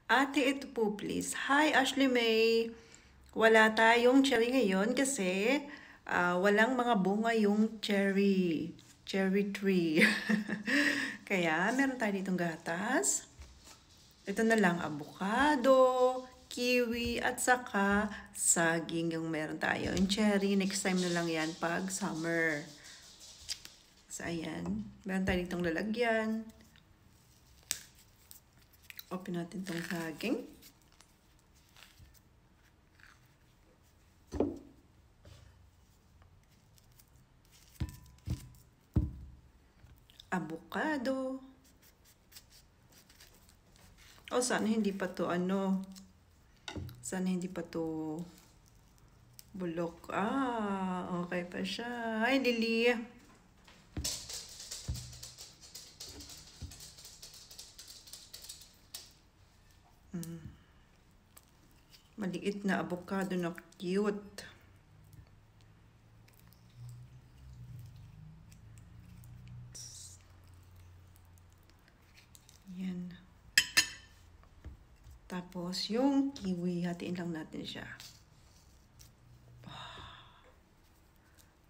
Ate, ito po please. Hi, Ashley May. Wala tayong cherry ngayon kasi walang mga bunga yung cherry tree. Kaya meron tayo ditong gatas. Ito na lang, avocado, kiwi, at saka saging yung meron tayo. Yung cherry, next time na lang yan pag summer. So, ayan. Meron tayo ditong lalagyan. Open natin tong saging. Avocado. Oh, sana hindi pa to sana hindi pa to bulok. Okay pa siya. Ay, Lily. Maliit na avocado na cute. Yan. Tapos, yung kiwi, hatiin lang natin siya.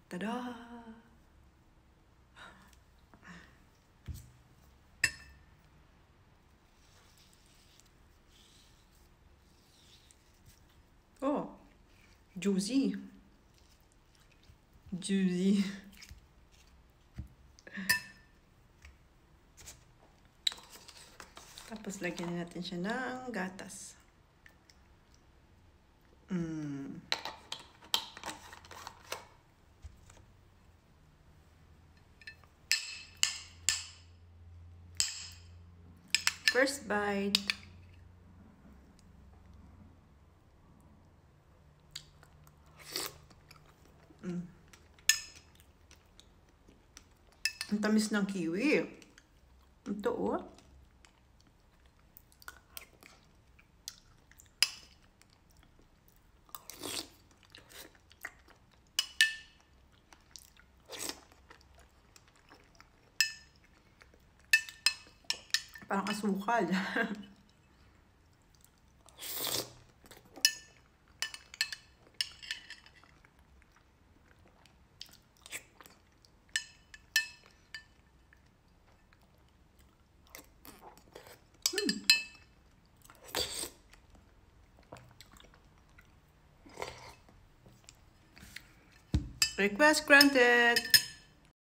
Tada! Oh, juicy. Juicy. Tapos, lagyan natin siya ng gatas. First bite. Ang tamis ng kiwi. Ito, oh. Parang asukal. Request granted.